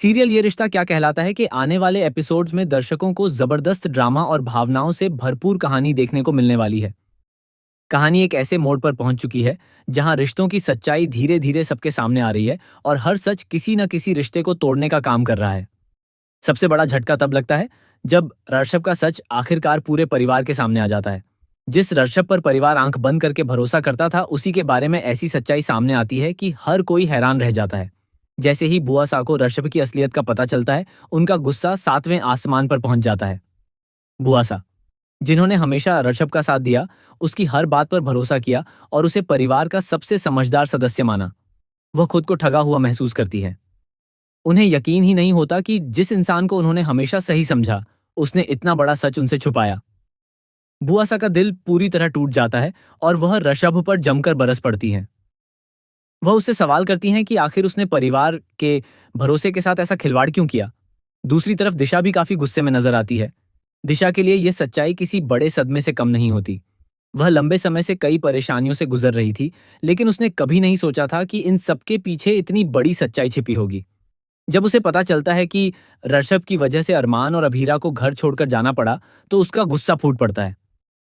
Serial ये रिश्ता क्या कहलाता है कि आने वाले एपिसोड्स में दर्शकों को जबरदस्त ड्रामा और भावनाओं से भरपूर कहानी देखने को मिलने वाली है। कहानी एक ऐसे मोड़ पर पहुंच चुकी है जहां रिश्तों की सच्चाई धीरे धीरे सबके सामने आ रही है और हर सच किसी न किसी रिश्ते को तोड़ने का काम कर रहा है। सबसे बड़ा झटका तब लगता है जब ऋषभ का सच आखिरकार पूरे परिवार के सामने आ जाता है। जिस ऋषभ पर परिवार आंख बंद करके भरोसा करता था, उसी के बारे में ऐसी सच्चाई सामने आती है कि हर कोई हैरान रह जाता है। जैसे ही बुआ सा को ऋषभ की असलियत का पता चलता है, उनका गुस्सा 7वें आसमान पर पहुंच जाता है। बुआ सा, जिन्होंने हमेशा ऋषभ का साथ दिया, उसकी हर बात पर भरोसा किया और उसे परिवार का सबसे समझदार सदस्य माना, वह खुद को ठगा हुआ महसूस करती है। उन्हें यकीन ही नहीं होता कि जिस इंसान को उन्होंने हमेशा सही समझा, उसने इतना बड़ा सच उनसे छुपाया। बुआ सा का दिल पूरी तरह टूट जाता है और वह ऋषभ पर जमकर बरस पड़ती हैं। वह उससे सवाल करती हैं कि आखिर उसने परिवार के भरोसे के साथ ऐसा खिलवाड़ क्यों किया। दूसरी तरफ दिशा भी काफी गुस्से में नजर आती है। दिशा के लिए यह सच्चाई किसी बड़े सदमे से कम नहीं होती। वह लंबे समय से कई परेशानियों से गुजर रही थी, लेकिन उसने कभी नहीं सोचा था कि इन सबके पीछे इतनी बड़ी सच्चाई छिपी होगी। जब उसे पता चलता है कि ऋषभ की वजह से अरमान और अभीरा को घर छोड़कर जाना पड़ा, तो उसका गुस्सा फूट पड़ता है।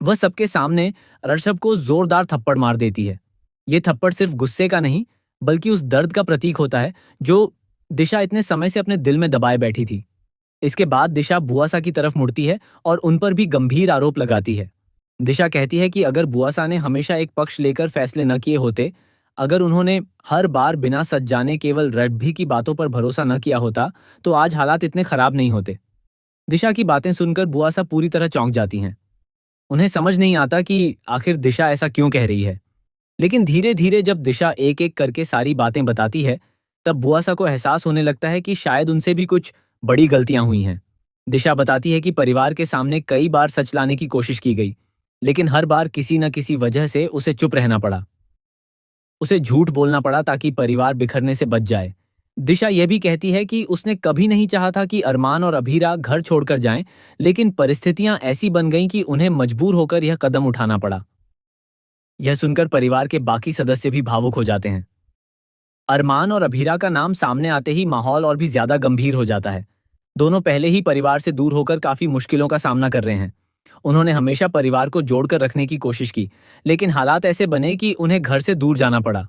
वह सबके सामने ऋषभ को जोरदार थप्पड़ मार देती है। ये थप्पड़ सिर्फ गुस्से का नहीं, बल्कि उस दर्द का प्रतीक होता है जो दिशा इतने समय से अपने दिल में दबाए बैठी थी। इसके बाद दिशा बुआसा की तरफ मुड़ती है और उन पर भी गंभीर आरोप लगाती है। दिशा कहती है कि अगर बुआसा ने हमेशा एक पक्ष लेकर फैसले न किए होते, अगर उन्होंने हर बार बिना सच जाने केवल रड्भी की बातों पर भरोसा न किया होता, तो आज हालात इतने खराब नहीं होते। दिशा की बातें सुनकर बुआसा पूरी तरह चौंक जाती हैं। उन्हें समझ नहीं आता कि आखिर दिशा ऐसा क्यों कह रही है। लेकिन धीरे धीरे जब दिशा एक एक करके सारी बातें बताती है, तब बुआसा को एहसास होने लगता है कि शायद उनसे भी कुछ बड़ी गलतियां हुई हैं। दिशा बताती है कि परिवार के सामने कई बार सच लाने की कोशिश की गई, लेकिन हर बार किसी न किसी वजह से उसे चुप रहना पड़ा। उसे झूठ बोलना पड़ा ताकि परिवार बिखरने से बच जाए। दिशा यह भी कहती है कि उसने कभी नहीं चाहा था कि अरमान और अभीरा घर छोड़कर जाएं, लेकिन परिस्थितियां ऐसी बन गईं कि उन्हें मजबूर होकर यह कदम उठाना पड़ा। यह सुनकर परिवार के बाकी सदस्य भी भावुक हो जाते हैं। अरमान और अभीरा का नाम सामने आते ही माहौल और भी ज्यादा गंभीर हो जाता है। दोनों पहले ही परिवार से दूर होकर काफी मुश्किलों का सामना कर रहे हैं। उन्होंने हमेशा परिवार को जोड़कर रखने की कोशिश की, लेकिन हालात ऐसे बने कि उन्हें घर से दूर जाना पड़ा।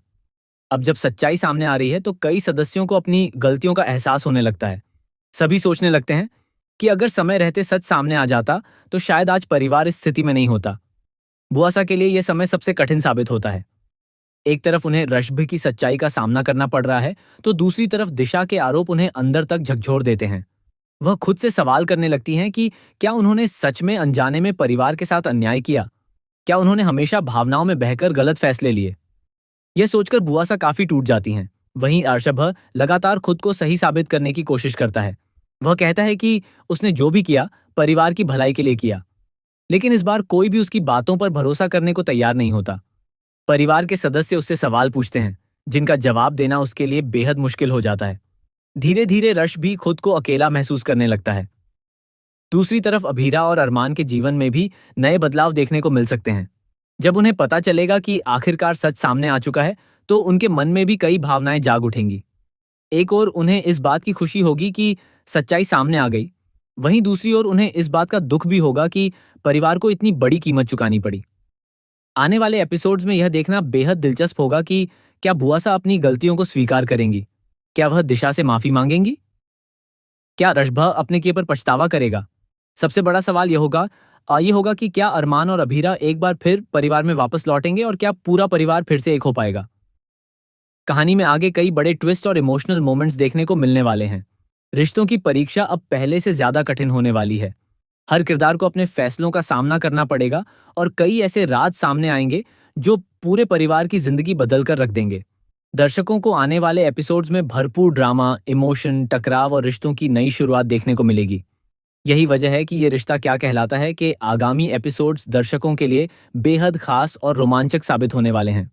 अब जब सच्चाई सामने आ रही है, तो कई सदस्यों को अपनी गलतियों का एहसास होने लगता है। सभी सोचने लगते हैं कि अगर समय रहते सच सामने आ जाता, तो शायद आज परिवार इस स्थिति में नहीं होता। बुआसा के लिए यह समय सबसे कठिन साबित होता है। एक तरफ उन्हें ऋषभ की सच्चाई का सामना करना पड़ रहा है, तो दूसरी तरफ दिशा के आरोप उन्हें अंदर तक झकझोर देते हैं। वह खुद से सवाल करने लगती हैं कि क्या उन्होंने सच में अनजाने में परिवार के साथ अन्याय किया? क्या उन्होंने हमेशा भावनाओं में बहकर गलत फैसले लिए? यह सोचकर बुआसा काफी टूट जाती हैं। वहीं ऋषभ लगातार खुद को सही साबित करने की कोशिश करता है। वह कहता है कि उसने जो भी किया परिवार की भलाई के लिए किया, लेकिन इस बार कोई भी उसकी बातों पर भरोसा करने को तैयार नहीं होता। परिवार के सदस्य उससे सवाल पूछते हैं, जिनका जवाब देना उसके लिए बेहद मुश्किल हो जाता है। धीरे धीरे ऋषभ भी खुद को अकेला महसूस करने लगता है। दूसरी तरफ अभीरा और अरमान के जीवन में भी नए बदलाव देखने को मिल सकते हैं। जब उन्हें पता चलेगा कि आखिरकार सच सामने आ चुका है, तो उनके मन में भी कई भावनाएं जाग उठेंगी। एक ओर उन्हें इस बात की खुशी होगी कि सच्चाई सामने आ गई, वहीं दूसरी ओर उन्हें इस बात का दुख भी होगा कि परिवार को इतनी बड़ी कीमत चुकानी पड़ी। आने वाले एपिसोड्स में यह देखना बेहद दिलचस्प होगा कि क्या बुआसा अपनी गलतियों को स्वीकार करेंगी? क्या वह दिशा से माफी मांगेंगी? क्या ऋषभ अपने किए पर पछतावा करेगा? सबसे बड़ा सवाल यह होगा कि क्या अरमान और अभीरा एक बार फिर परिवार में वापस लौटेंगे और क्या पूरा परिवार फिर से एक हो पाएगा? कहानी में आगे कई बड़े ट्विस्ट और इमोशनल मोमेंट्स देखने को मिलने वाले हैं। रिश्तों की परीक्षा अब पहले से ज्यादा कठिन होने वाली है। हर किरदार को अपने फैसलों का सामना करना पड़ेगा और कई ऐसे राज सामने आएंगे जो पूरे परिवार की जिंदगी बदल कर रख देंगे। दर्शकों को आने वाले एपिसोड्स में भरपूर ड्रामा, इमोशन, टकराव और रिश्तों की नई शुरुआत देखने को मिलेगी। यही वजह है कि ये रिश्ता क्या कहलाता है कि आगामी एपिसोड्स दर्शकों के लिए बेहद खास और रोमांचक साबित होने वाले हैं।